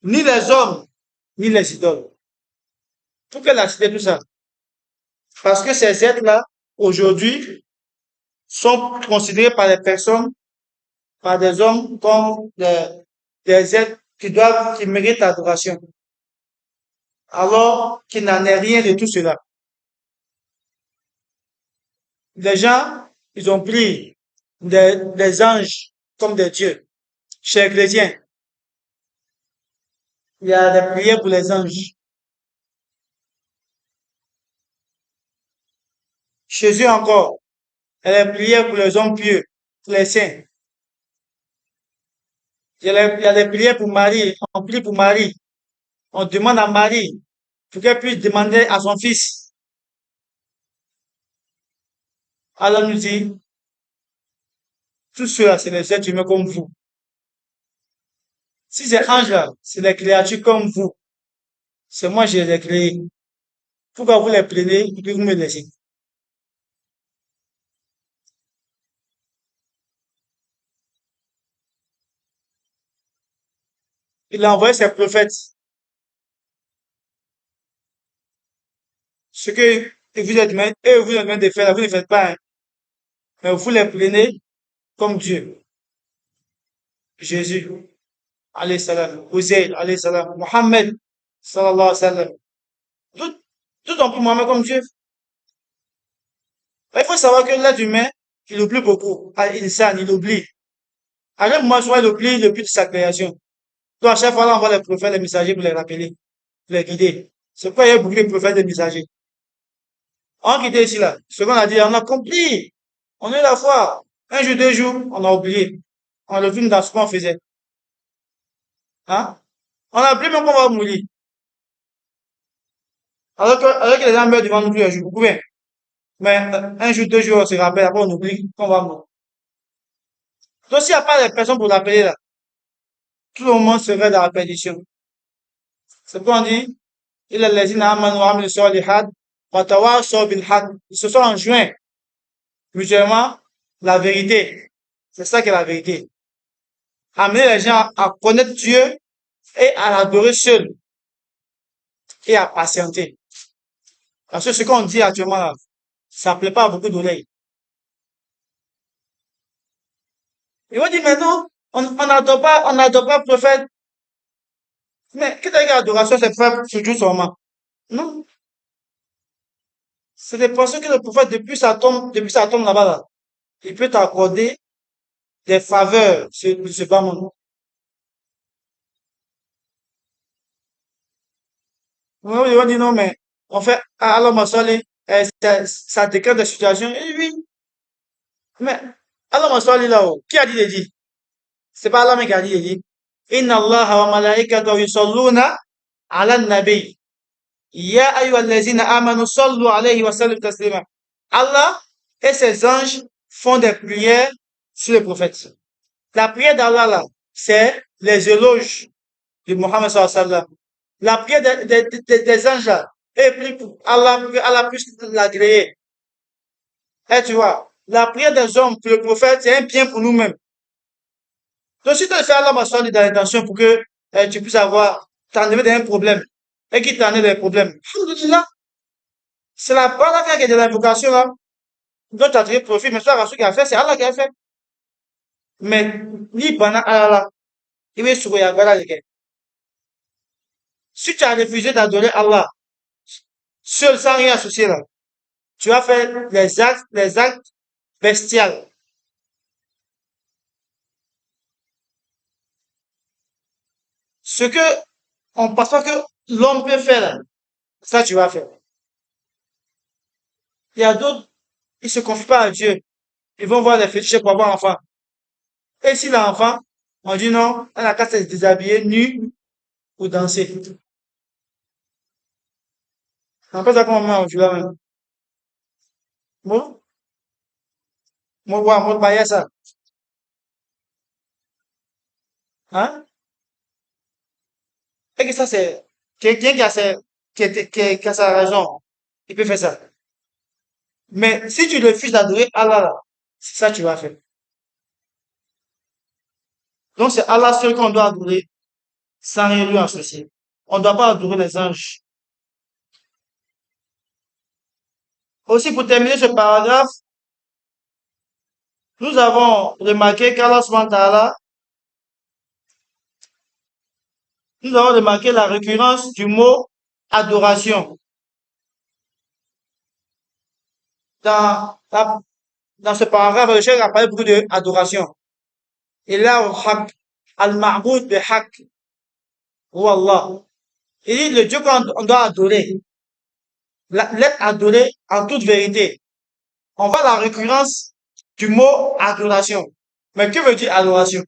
[SPEAKER 1] Ni les hommes, ni les idoles. Pour que la cité tout ça. Parce que ces êtres-là, aujourd'hui, sont considérés par les personnes, par des hommes, comme des êtres qui méritent l'adoration. Alors qu'il n'en est rien de tout cela. Les gens, ils ont pris des anges comme des dieux. Chez les chrétiens, il y a des prières pour les anges. Chez eux encore, il y a des prières pour les hommes pieux, pour les saints. Il y a des prières pour Marie. On prie pour Marie. On demande à Marie pour qu'elle puisse demander à son fils. Allah nous dit, tout cela, c'est les êtres humains comme vous. Si ces anges-là, c'est des créatures comme vous, c'est moi qui les ai créés. Pourquoi vous les prenez et puis vous me laissez? Il a envoyé ses prophètes. Ce que vous êtes demandé de faire, vous ne faites pas, hein. Mais vous les prenez comme Dieu. Jésus, alayhi salam. Uzair, alayhi salam. Mohammed, sallallahu alayhi wa sallam. Tout, tout en pris Mohammed comme Dieu. Il faut savoir que l'être humain, il oublie beaucoup. Il oublie. À un moment, soit il oublie le but de sa création. Donc, à chaque fois, là, on voit les prophètes, les messagers pour les rappeler, pour les guider. C'est pourquoi il y a beaucoup de prophètes et de messagers. On quitté ici, là. Ce qu'on a dit, on a compris. On est la foi. Un jour, 2 jours, on a oublié. On a vu dans ce qu'on faisait. Hein? On a oublié même qu'on va mourir. Alors que les gens meurent devant nous tous les jours. Vous pouvez. Mais un jour, 2 jours, on se rappelle, après on oublie qu'on va mourir. Donc s'il n'y a pas de personnes pour l'appeler là, tout le monde serait dans la perdition. C'est pourquoi on dit, il est les amanu wa amilu solihat wa tawasaw bil haqq. Ils se sont enjoints mutuellement la vérité. C'est ça qui est la vérité. Amener les gens à connaître Dieu et à l'adorer seul et à patienter. Parce que ce qu'on dit actuellement là, ça plaît pas à beaucoup d'oreilles. Ils vont dire, mais non, on n'adore pas le prophète. Mais qu'est-ce que l'adoration, c'est faire sur Dieu seulement? Non. C'est des personnes que le prophète, depuis sa tombe là-bas, là, il peut t'accorder des faveurs sur ce bas monde. Oui, ils vont dire non, mais on fait, ah, alors, ma soeur, ça décrète des situations. Et oui, mais, alors, ma soeur, là-haut, qui a dit de dire? C'est pas Allah mais qui a dit de dire. Inna Allah wa malaikatahu yusalluna ala nabi. Ya ayyuhallazina amanu sallu alayhi wa sallu taslima. Allah et ses anges font des prières sur les prophètes. La prière d'Allah, là, c'est les éloges de Mohammed sallallahu alayhi wa sallam. La prière des anges, là, et puis Allah puisse l'agréer. Et tu vois, la prière des hommes pour le prophète, c'est un bien pour nous-mêmes. Donc, si tu fais Allah m'assoit dans l'intention pour que tu puisses t'enlever d'un problème, et qu'il t'enlève des problèmes. Alhamdulillah, c'est la parole qui est de l'invocation, là. Donc, tu as tiré profit, mais ça, ce qui a fait, c'est Allah qui a fait. Mais, ni bana Allah, il veut souhaiter à Allah. Si tu as refusé d'adorer Allah, seul, sans rien associer là, tu as fait les actes bestiaux. Ce que on pense pas que l'homme peut faire là, ça tu vas faire. Il y a d'autres, ils se confient pas à Dieu. Ils vont voir les fétiches pour avoir un enfant. Et si l'enfant, on dit non, elle a qu'à se déshabiller nu ou danser. En fait, ça comme moi, tu vois même. Moi, moi, bah, ça. Hein? Et que ça, c'est, quelqu'un qui a sa raison, il peut faire ça. Mais si tu refuses d'adorer Allah, là, c'est ça que tu vas faire. Donc c'est Allah seul qu'on doit adorer sans rien lui associer. On ne doit pas adorer les anges. Aussi, pour terminer ce paragraphe, nous avons remarqué qu'Allah subhanahu wa ta'ala, nous avons remarqué la récurrence du mot adoration dans, dans, dans ce paragraphe. Le chef a parlé beaucoup d'adoration. Et là, au haq, al-ma'boud bi haq, ou Allah. Il dit le Dieu qu'on doit adorer, l'être adoré en toute vérité. On voit la récurrence du mot adoration. Mais que veut dire adoration?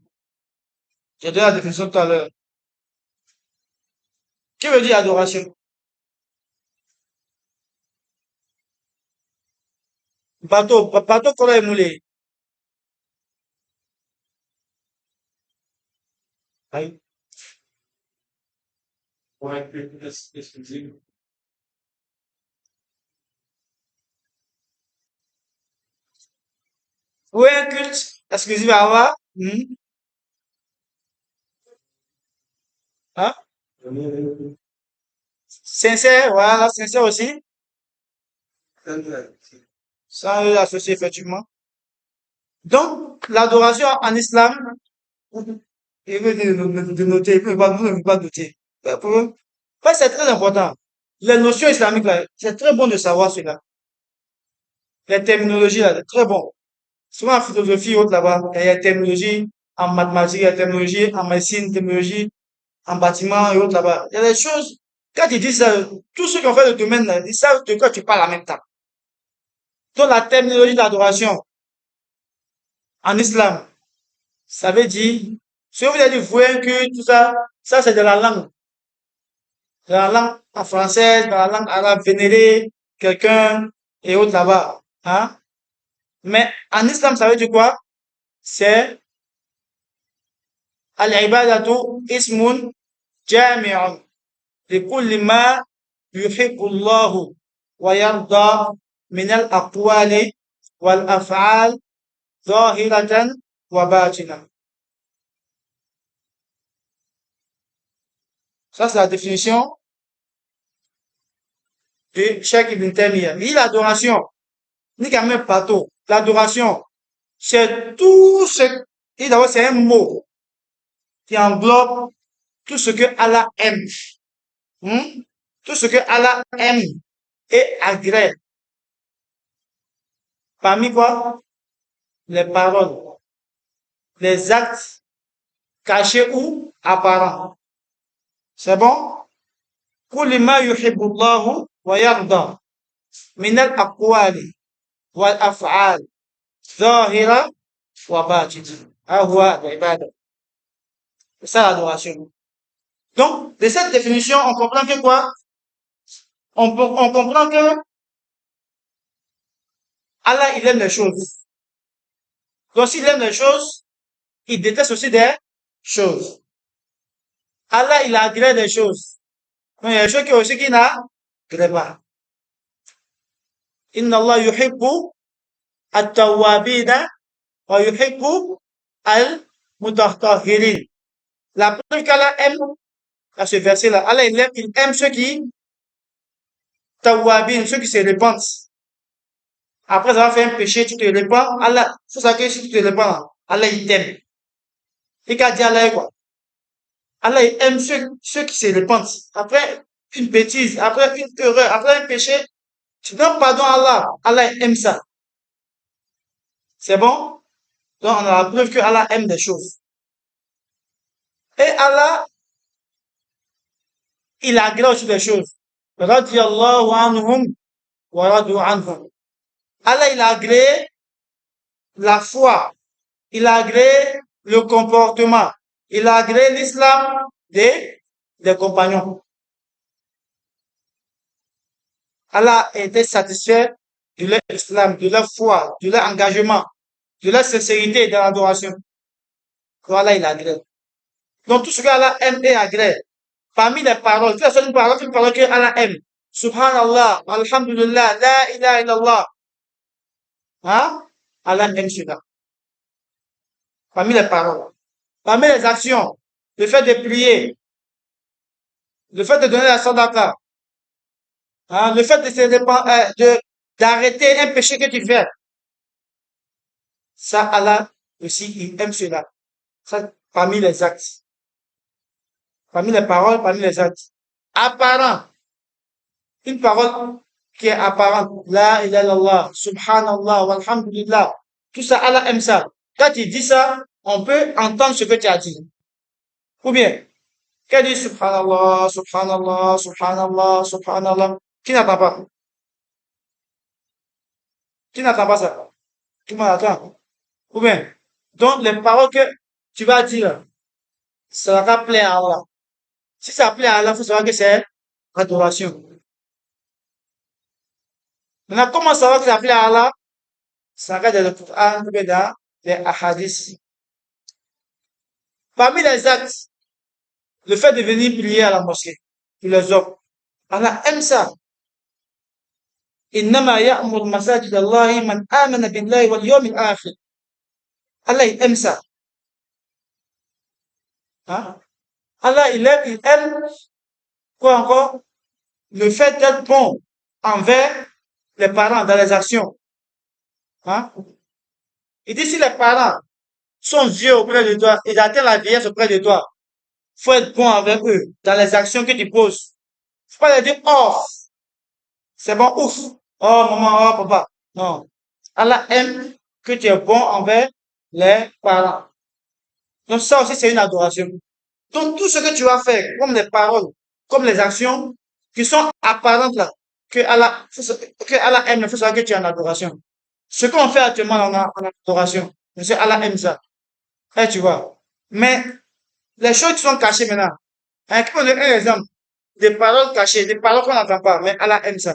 [SPEAKER 1] J'ai donné la définition tout à l'heure. Que veut dire adoration? Bateau qu'on a émoulé. Aïe. Oui, un culte exclusif à Allah. Hein? Sincère, voilà, sincère aussi. Sans eux associer, effectivement. Donc, l'adoration en islam, il veut de noter, il ne veut pas noter. Pour eux, ouais, c'est très important. Les notions islamiques, là, c'est très bon de savoir cela. Les terminologies, là, c'est très bon. Souvent en philosophie, autre là-bas, il y a des terminologies en mathématiques, il y a des terminologies en médecine, des terminologies en bâtiment et autres là-bas. Il y a des choses, quand ils disent ça, tous ceux qui ont fait le domaine, là, ils savent de quoi tu parles en même temps. Donc, la terminologie d'adoration en islam, ça veut dire, si vous allez voir que tout ça, ça c'est de la langue. De la langue en française, de la langue arabe, vénérer quelqu'un et autres là-bas. Hein? Mais en islam, ça veut dire quoi? C'est al-ibadatu ismun jami'un لكل ما يحب الله ويرضى من الأقوال والأفعال ظاهرة وباطنة. Ça, c'est la définition de Cheikh Ibn Taymiyyah. Il dit l'adoration, ni quand même bateau. L'adoration, c'est tout ce, et d'abord, c'est un mot qui englobe tout ce que Allah aime. Hmm? Tout ce que Allah aime et agrée. Parmi quoi? Les paroles, les actes cachés ou apparents. C'est bon? كل ما يحب الله ويرضى من الأقوال والأفعال ظاهرة وباطنة. هو العبادة. C'est ça l'adoration. Donc, de cette définition, on comprend que quoi? On comprend que Allah, il aime les choses. Donc, s'il aime les choses, il déteste aussi des choses. Allah, il a agréé des choses. Donc, il y a des choses qui aussi qui n'agréent pas. Inna Allah yuhibbu at-tawwabina wa yuhibbu al-mutatahhirin. La preuve qu'Allah aime, à ce verset-là, Allah, il aime ceux qui, tawwabin, ceux qui se repentent. Après avoir fait un péché, tu te repens, Allah, c'est ça que si tu te repens, Allah, il t'aime. Et qu'a dit Allah, quoi? Allah, il aime ceux qui se repentent. Après une bêtise, après une erreur, après un péché, tu donnes pardon à Allah. Allah aime ça. C'est bon? Donc, on a la preuve que Allah aime des choses. Et Allah, il agrée aussi des choses. Radiyallahu anhum wa radu anhum. Allah, il a agréé la foi. Il a agréé le comportement. Il a agréé l'islam des compagnons. Allah était satisfait de leur islam, de leur foi, de leur engagement, de leur sincérité dans l'adoration. Voilà, il agrée. Donc, tout ce que Allah aime et agrée, parmi les paroles, quelle soit une parole que Allah aime. Subhanallah, Alhamdulillah, La ilaha illallah. Hein? Allah aime cela. Parmi les paroles. Parmi les actions, le fait de prier, le fait de donner la sadaqa, hein, le fait d'arrêter un péché que tu fais. Ça, Allah aussi, il aime cela. Ça, parmi les actes. Parmi les paroles, parmi les actes. Apparent. Une parole qui est apparente. La ilaha illallah, subhanallah, walhamdulillah. Tout ça, Allah aime ça. Quand tu dis ça, on peut entendre ce que tu as dit. Ou bien, quand tu dis subhanallah, subhanallah, subhanallah, subhanallah, qui n'entend pas? Qui n'entend pas ça? Tout le monde attend. Ou bien, donc les paroles que tu vas dire, ça va plaire à Allah. Si ça plaît à Allah, il faut savoir que c'est adoration. Maintenant, comment savoir que ça plaît à Allah? Ça regarde dans le Coran, dans les hadiths. Parmi les actes, le fait de venir prier à la mosquée, pour les hommes, Allah aime ça. إنما يأمر مساجد الله من آمن بالله واليوم الآخر. Allah il aime ça. Hein? Allah, il aime quoi encore? Le fait d'être bon envers les parents dans les actions. Hein? Il dit si les parents sont vieux auprès de toi, ils atteignent la vieillesse auprès de toi, faut être bon avec eux dans les actions que tu poses. Faut pas leur dire, oh, c'est bon, ouf, oh, maman, oh, papa. Non. Allah aime que tu es bon envers les parents. Donc ça aussi, c'est une adoration. Donc tout ce que tu vas faire, comme les paroles, comme les actions, qui sont apparentes là, que Allah aime, il faut savoir que tu es en adoration. Ce qu'on fait actuellement en adoration, c'est Allah aime ça. Eh, tu vois. Mais les choses qui sont cachées maintenant, hein, qui donner un exemple, des paroles cachées, des paroles qu'on n'entend pas, mais Allah aime ça.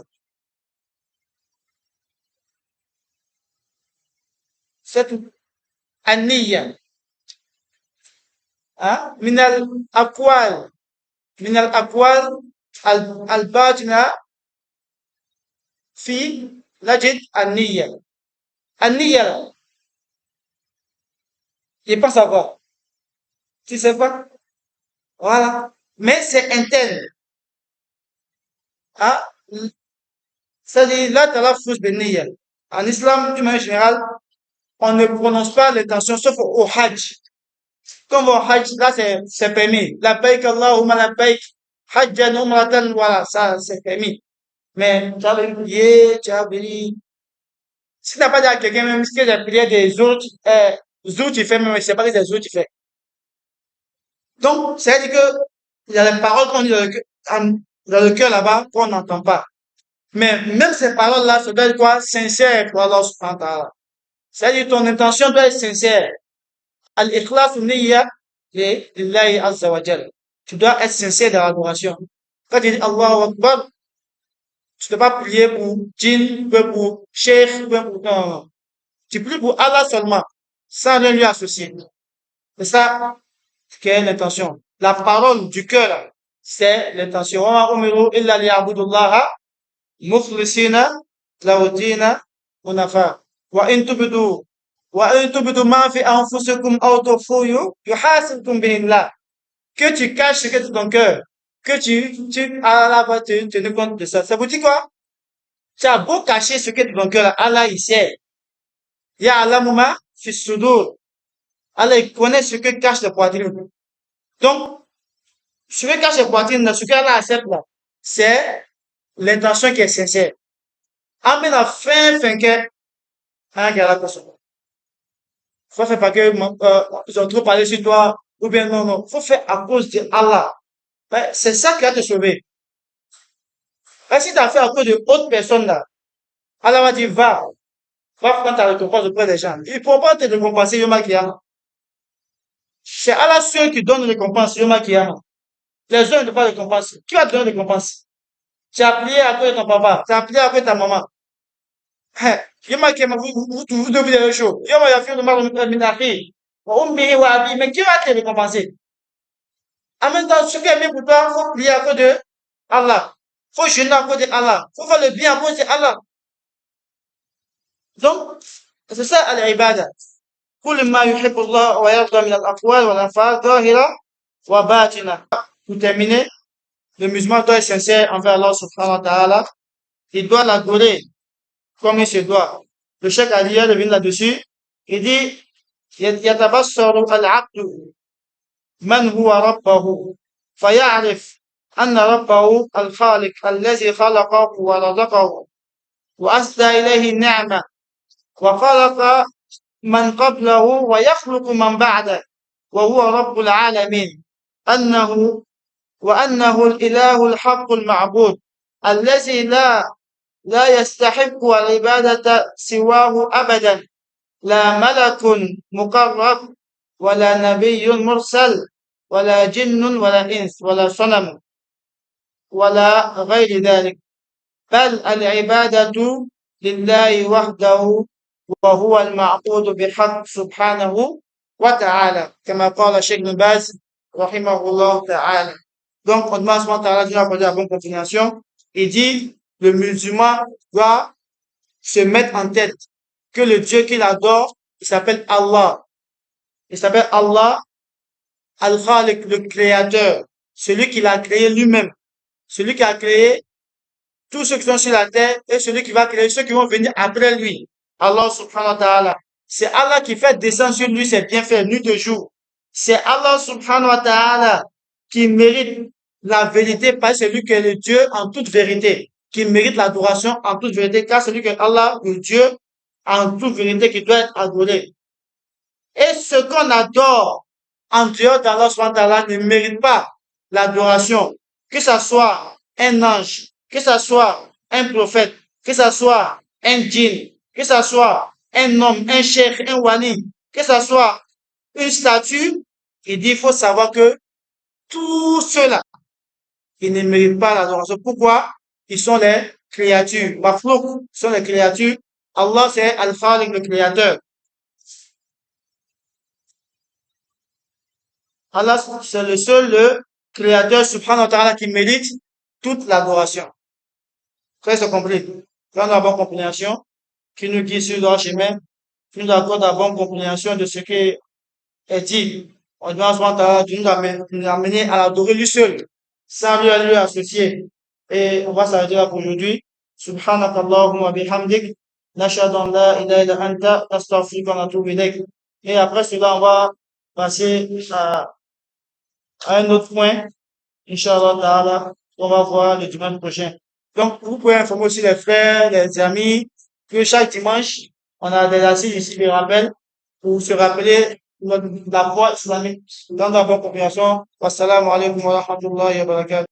[SPEAKER 1] C'est tout. Aniyya, hein, aqwal, minal aqwal al-batina fi najid aniyya. Aniyya, il pense à quoi? Tu sais pas? Voilà. Mais c'est interne. Hein? C'est-à-dire, là, tu as la fausse de niyya. En islam, d'une manière générale, on ne prononce pas l'intention sauf au hajj. Comme au hajj, là, c'est permis. Labbaik Allahumma labbaik. Hajjan umratan, voilà, ça, c'est permis. Mais, tu as prié, tu as béni. Si tu n'as pas dit à quelqu'un, même si tu as prié des autres, tu fais, même, c'est pas que des autres, tu fais. Donc, c'est-à-dire que, il y a des paroles qu'on dit dans le cœur là-bas, qu'on n'entend pas. Mais, même ces paroles-là, ça doit être quoi? Sincère pour Allah subhanahu wa ta'ala. C'est-à-dire, ton intention doit être sincère. Al-ikhlas niyya lillahi azza wa jal. Tu dois être sincère dans l'adoration. Quand tu dis Allahu Akbar, tu ne dois pas prier pour djinn, pour cheikh, pour, non. Tu pries pour Allah seulement, sans rien lui associer. C'est ça qui est l'intention. La parole du cœur, c'est l'intention. Wa ma umiru illa liya'budullaha mukhlisina lahu dina hunafa. Wa in tubdu وَإِن تُبْدُوا مَا فِي أَنفُسِكُمْ أَوْ تُخْفُوهُ يُحَاسِبْكُم بِهِ اللَّهُ. Que tu caches ce qui est dans ton cœur, que Allah va te tenir compte de ça. Ça vous dit quoi? Tu as beau cacher ce qui est dans ton cœur, Allah il sait. Ya'lamu ma fi sudur. Allah il connaît ce que cache les poitrines. Donc, ce que cache les poitrines, ce qu'Allah accepte là, c'est l'intention qui est sincère. Amen la fin que, hein, qu'il y a la personne. Faut faire pas que ils ont trop parlé sur toi, ou bien non, non. Faut faire à cause de Allah. Ben, c'est ça qui va te sauver. Ben, si tu as fait à cause de autre personne là, Allah va dire va prendre ta récompense auprès des gens. Ils ne pourront pas te récompenser Yom Kiyama. C'est Allah seul qui donne récompense Yom Kiyama. Les gens ne donnent pas récompense. Qui va te donner récompense? Tu as prié à cause de ton papa, tu as prié à cause de ta maman. Hein, Yom Kiyama, vous devez les choses. Yom Yafir de Marminafi. Mais qui va te récompenser? En même temps, ce qui est bien pour toi, faut prier à cause de Allah. Faut jeûner à cause de Allah. Faut faire le bien à cause de Allah. Donc, c'est ça al-ibada. كل ما يحب الله ويرضى من الأقوال والأفعال ظاهرة وباطنة. Pour terminer, le musulman doit être sincère envers Allah subhanahu wa ta'ala. Il doit l'adorer comme il se doit. Le Cheikh Ali revient là-dessus. Il dit, يتبصر العبد من هو ربه فيعرف أن ربه الخالق الذي خلقه ورزقه وأسدى إليه النعمة وخلق من قبله ويخلق من بعده وهو رب العالمين وأنه الإله الحق المعبود الذي لا يستحق العبادة سواه أبدا لا ملك مقرب ولا نبي مرسل ولا جن ولا إنس ولا صنم ولا غير ذلك بل العبادة لله وحده وهو المعبود بحق سبحانه وتعالى كما قال الشيخ بن باز رحمه الله تعالى. Donc, on demande à Allah de nous la bonne continuation. Il dit, le musulman doit se mettre en tête que le Dieu qu'il adore, il s'appelle Allah. Il s'appelle Allah Al-Khaliq, le créateur, celui qui l'a créé lui-même, celui qui a créé tous ceux qui sont sur la terre et celui qui va créer ceux qui vont venir après lui. Allah subhanahu wa ta'ala. C'est Allah qui fait descendre sur lui ses bienfaits nuit de jour. C'est Allah subhanahu wa ta'ala qui mérite la vérité parce que c'est lui qui est le Dieu en toute vérité, qui mérite l'adoration en toute vérité, car c'est lui que Allah, le Dieu en toute vérité qui doit être adoré. Et ce qu'on adore en dehors d'Allah subhanahu wa ta'ala ne mérite pas l'adoration. Que ce soit un ange, que ce soit un prophète, que ce soit un djinn, que ce soit un homme, un cheikh, un wali, que ce soit une statue, il dit, il faut savoir que tout cela, ils ne méritent pas l'adoration. Pourquoi? Ils sont les créatures. Makhlouk sont les créatures. Allah, c'est Al-Khaliq, le créateur. Allah, c'est le seul, le créateur subhanahu wa ta'ala qui mérite toute l'adoration. Très compris. Quand nous avons compréhension, qui nous guide sur le droit chemin, qui nous accorde la bonne compréhension de ce qui est dit. On doit subhanahu wa ta'ala nous amener à l'adorer lui seul, sans lui associer. Et on va s'arrêter là pour aujourd'hui. Subhanakallahumma wa bihamdik. Nashhadu an la ilaha illa anta, nastaghfiruka wa natubu ilayk. Et après cela, on va passer à un autre point. Inch'Allah ta'ala, on va voir le dimanche prochain. Donc, vous pouvez informer aussi les frères, les amis, que chaque dimanche, on a des assises ici, des rappels, pour se rappeler la foi islamique dans la bonne compréhension. Wassalamu alaikum wa rahmatullahi wa barakatuh.